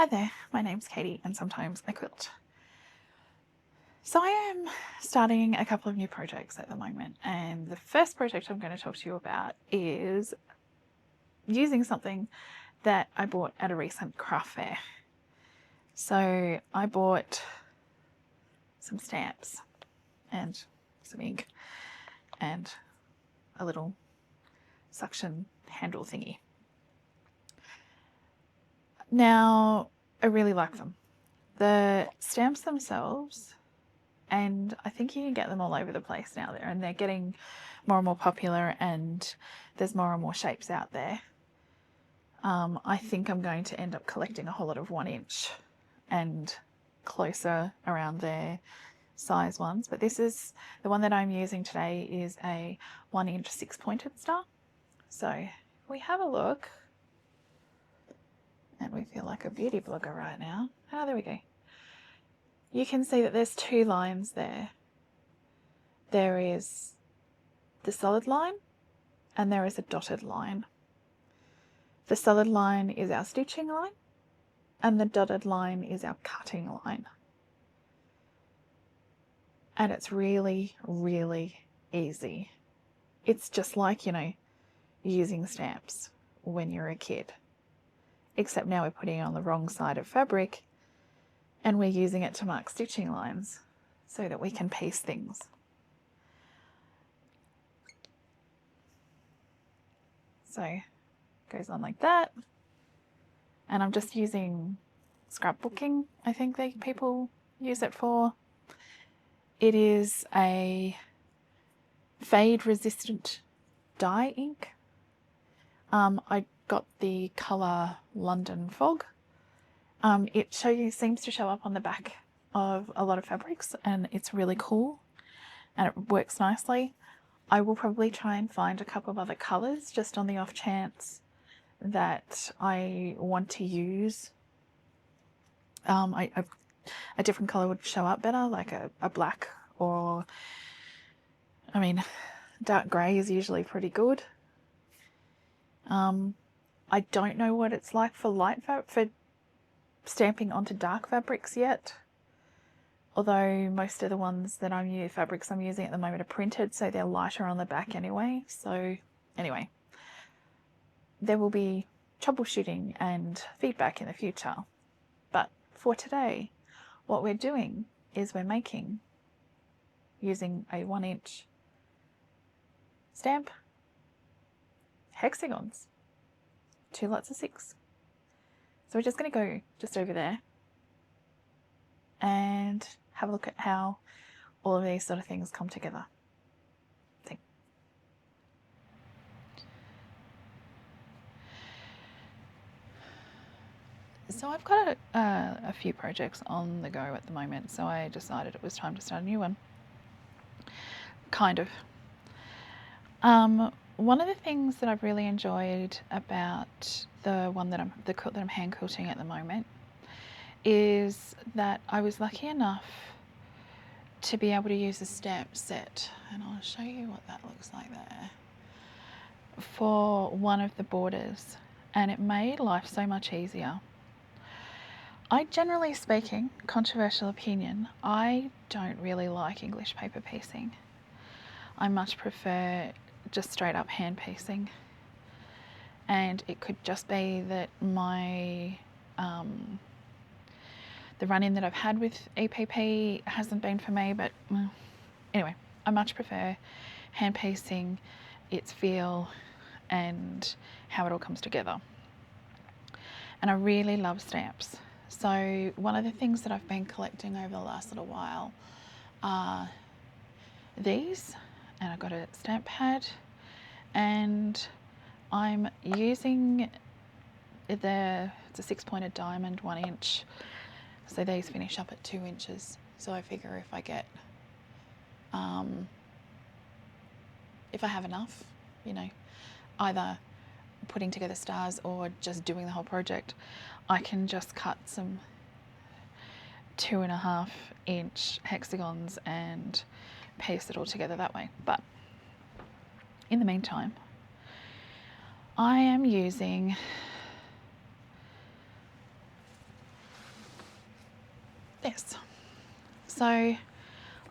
Hi there, my name's Katie and sometimes I quilt. So I am starting a couple of new projects at the moment, and the first project I'm going to talk to you about is using something that I bought at a recent craft fair. So I bought some stamps and some ink and a little suction handle thingy. Now, I really like them. The stamps themselves, and I think you can get them all over the place now there, and they're getting more and more popular, and there's more and more shapes out there. I think I'm going to end up collecting a whole lot of 1-inch and closer around their size ones, but this is the one that I'm using today is a 1-inch 6-pointed star. So if we have a look, and we feel like a beauty blogger right now. Oh, there we go. You can see that there's 2 lines there. There is the solid line and there is a dotted line. The solid line is our stitching line and the dotted line is our cutting line. And it's really, really easy. It's just like, using stamps when you're a kid. Except now we're putting it on the wrong side of fabric and we're using it to mark stitching lines so that we can piece things. So it goes on like that. And I'm just using scrapbooking, I think people use it for. It is a fade resistant dye ink. I got the colour London Fog. It seems to show up on the back of a lot of fabrics and it's really cool and it works nicely. I will probably try and find a couple of other colours just on the off chance that I want to use. A different colour would show up better, like a black or, dark grey is usually pretty good. I don't know what it's like for for stamping onto dark fabrics yet. Although most of the ones that fabrics I'm using at the moment are printed, so they're lighter on the back anyway. So anyway, there will be troubleshooting and feedback in the future. But for today, what we're doing is we're making, using a 1-inch stamp, hexagons, 2 lots of 6. So we're just going to go just over there and have a look at how all of these sort of things come together. So I've got a few projects on the go at the moment, so I decided it was time to start a new one. Kind of. One of the things that I've really enjoyed about the quilt that I'm hand quilting at the moment is that I was lucky enough to be able to use a stamp set, and I'll show you what that looks like there, for one of the borders, and it made life so much easier. I generally speaking, controversial opinion, I don't really like English paper piecing. I much prefer just straight up hand piecing. And it could just be that the run-in that I've had with EPP hasn't been for me, but anyway, I much prefer hand piecing, its feel and how it all comes together. And I really love stamps. So one of the things that I've been collecting over the last little while are these, and I've got a stamp pad, and I'm using it's a 6-pointed diamond 1-inch, so these finish up at 2 inches. So I figure if I get, if I have enough, either putting together stars or just doing the whole project, I can just cut some 2.5-inch hexagons and piece it all together that way. But in the meantime, I am using Yes. So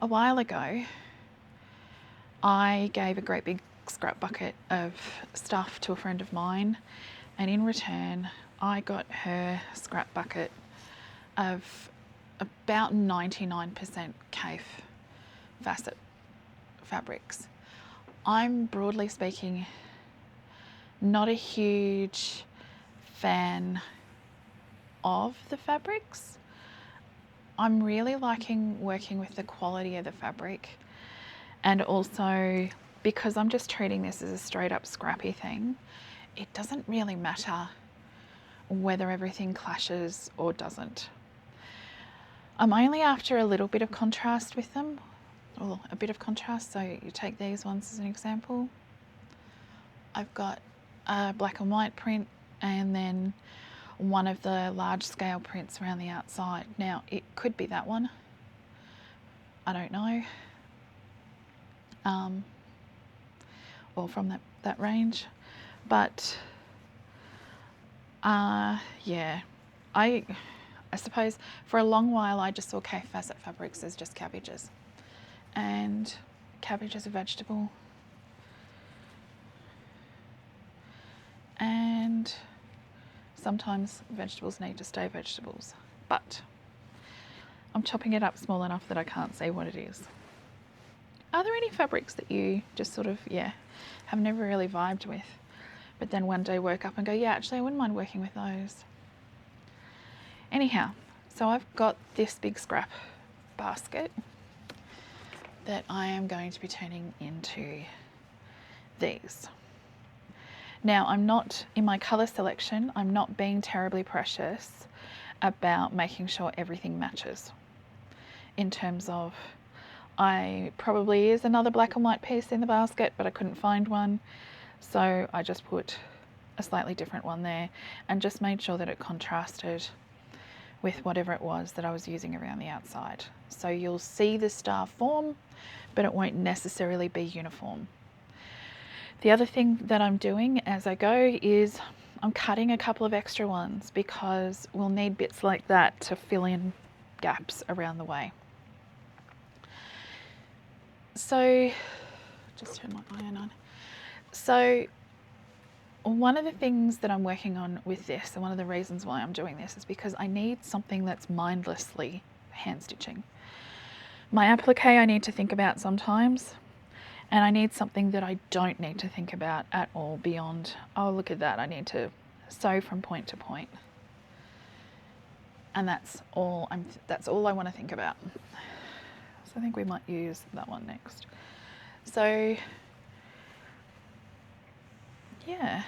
a while ago, I gave a great big scrap bucket of stuff to a friend of mine, and in return, I got her scrap bucket of about 99% CAFE facet fabrics. I'm, broadly speaking, not a huge fan of the fabrics. I'm really liking working with the quality of the fabric, and also because I'm just treating this as a straight up scrappy thing, it doesn't really matter whether everything clashes or doesn't. I'm only after a little bit of contrast with them, or a bit of contrast. So you take these ones as an example. I've got a black and white print and then one of the large scale prints around the outside. Now it could be that one, I don't know, or from that range, but yeah, I suppose for a long while I just saw CAFE facet fabrics as just cabbages, and cabbage is a vegetable, and sometimes vegetables need to stay vegetables, but I'm chopping it up small enough that I can't see what it is. Are there any fabrics that you just sort of, have never really vibed with, but then one day woke up and go, yeah, actually I wouldn't mind working with those? Anyhow, so I've got this big scrap basket that I am going to be turning into these. Now, I'm not, in my colour selection, I'm not being terribly precious about making sure everything matches. In terms of, probably is another black and white piece in the basket, but I couldn't find one. So I just put a slightly different one there and just made sure that it contrasted with whatever it was that I was using around the outside. So you'll see the star form, but it won't necessarily be uniform. The other thing that I'm doing as I go is I'm cutting a couple of extra ones because we'll need bits like that to fill in gaps around the way. So, just turn my iron on. So one of the things that I'm working on with this, and one of the reasons why I'm doing this, is because I need something that's mindlessly hand stitching. My applique I need to think about sometimes, and I need something that I don't need to think about at all beyond, oh look at that, I need to sew from point to point. And that's all I want to think about. So I think we might use that one next. So yeah.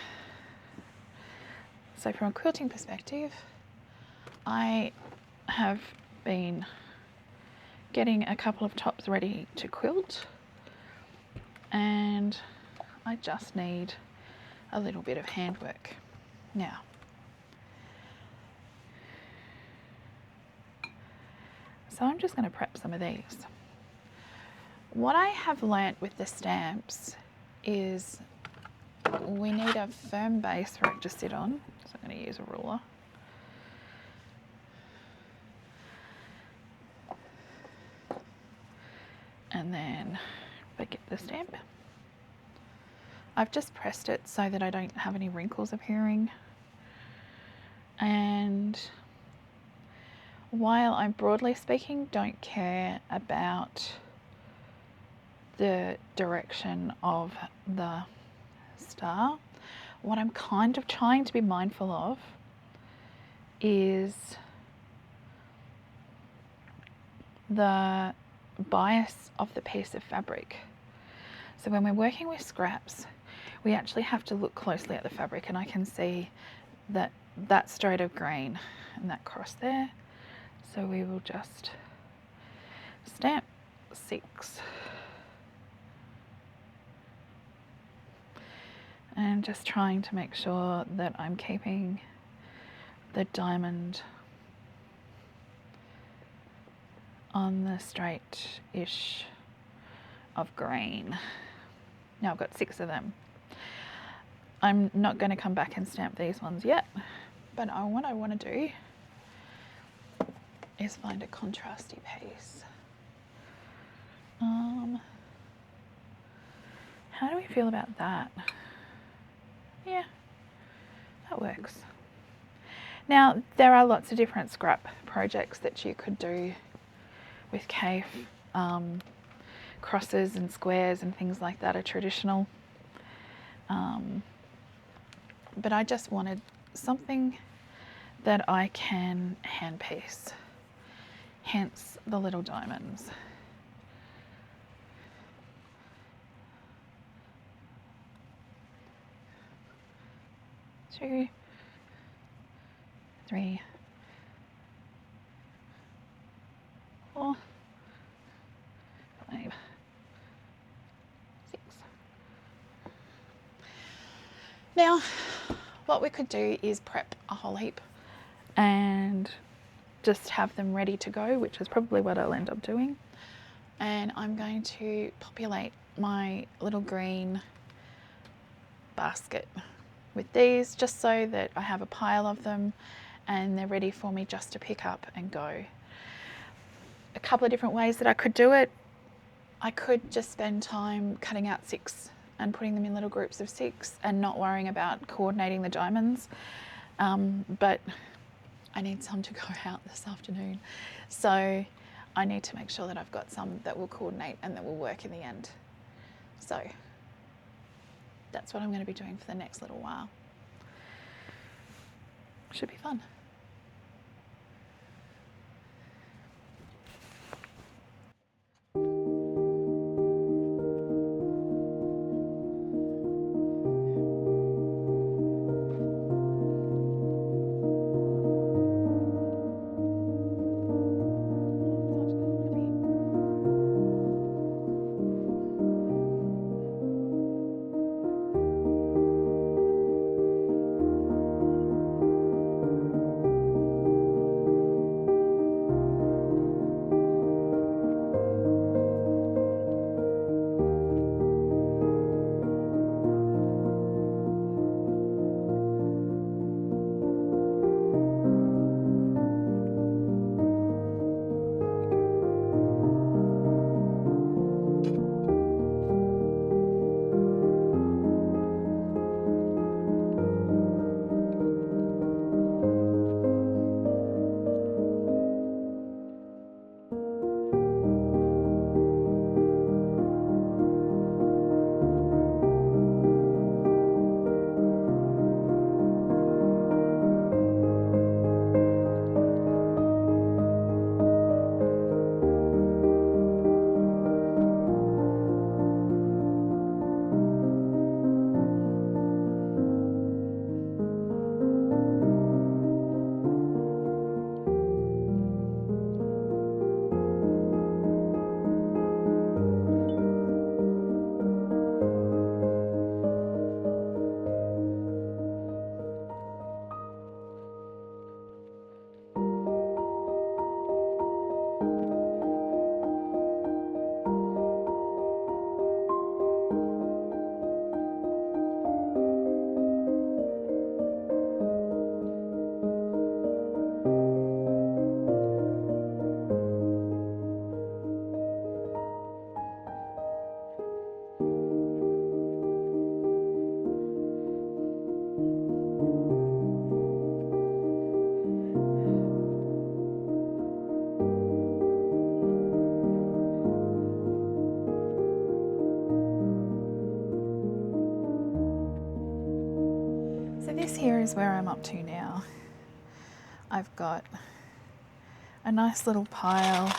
So from a quilting perspective, I have been getting a couple of tops ready to quilt, and I just need a little bit of handwork. Now, so I'm just going to prep some of these. What I have learnt with the stamps is we need a firm base for it to sit on, so I'm going to use a ruler. And then if I get the stamp, I've just pressed it so that I don't have any wrinkles appearing. And while I, broadly speaking, don't care about the direction of the star, what I'm kind of trying to be mindful of is the bias of the piece of fabric. So when we're working with scraps, we actually have to look closely at the fabric, and I can see that straight of grain and that cross there. So we will just stamp 6. And just trying to make sure that I'm keeping the diamond on the straight-ish of grain. Now I've got 6 of them. I'm not going to come back and stamp these ones yet, but what I want to do is find a contrasty piece. How do we feel about that? Yeah, that works. Now, there are lots of different scrap projects that you could do with CAFE. Crosses and squares and things like that are traditional. But I just wanted something that I can hand piece, hence the little diamonds. 2, 3, 4, 5, 6. Now, what we could do is prep a whole heap and just have them ready to go, which is probably what I'll end up doing. And I'm going to populate my little green basket with these, just so that I have a pile of them and they're ready for me just to pick up and go. A couple of different ways that I could do it. I could just spend time cutting out 6 and putting them in little groups of 6 and not worrying about coordinating the diamonds. But I need some to go out this afternoon. So I need to make sure that I've got some that will coordinate and that will work in the end. So that's what I'm going to be doing for the next little while. Should be fun. This here is where I'm up to now. I've got a nice little pile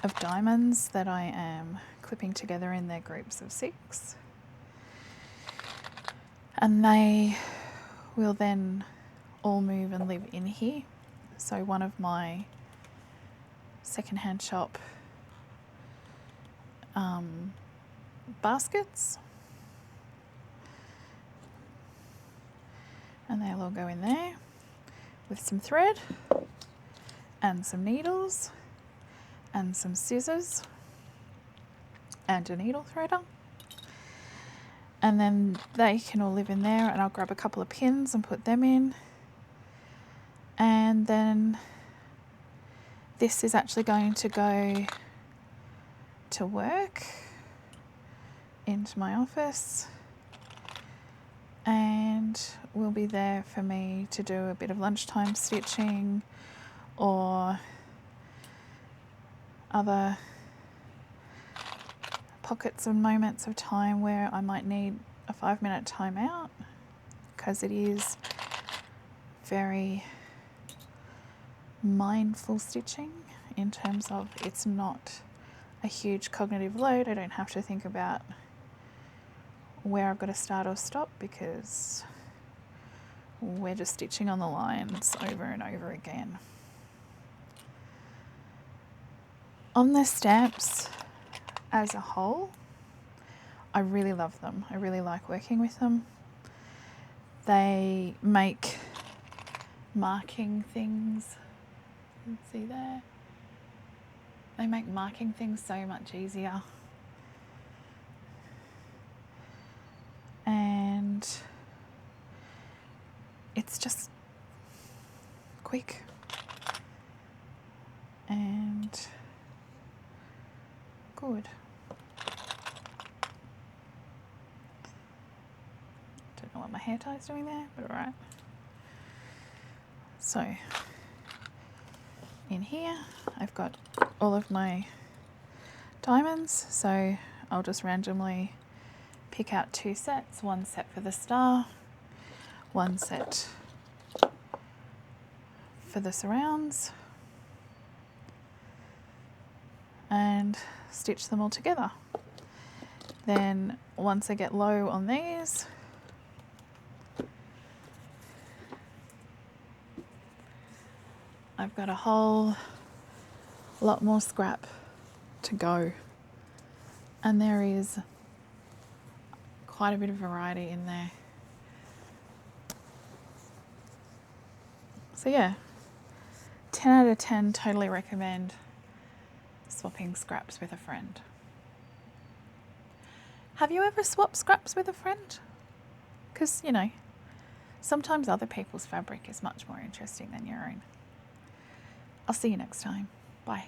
of diamonds that I am clipping together in their groups of 6. And they will then all move and live in here. So one of my secondhand shop baskets. And they'll all go in there with some thread and some needles and some scissors and a needle threader. And then they can all live in there, and I'll grab a couple of pins and put them in. And then This is actually going to go to work into my office and will be there for me to do a bit of lunchtime stitching or other pockets and moments of time where I might need a 5-minute timeout, because it is very mindful stitching in terms of it's not a huge cognitive load. I don't have to think about where I've got to start or stop because we're just stitching on the lines over and over again. On the stamps as a whole, I really love them. I really like working with them. They make marking things, you can see there, they make marking things so much easier. And it's just quick and good. Don't know what my hair tie's doing there, but alright. So in here I've got all of my diamonds, so I'll just randomly pick out 2 sets, one set for the star, one set for the surrounds, and stitch them all together. Then once I get low on these, I've got a whole lot more scrap to go, and there is quite a bit of variety in there. So yeah, 10 out of 10, totally recommend swapping scraps with a friend. Have you ever swapped scraps with a friend? Because, you know, sometimes other people's fabric is much more interesting than your own. I'll see you next time. Bye.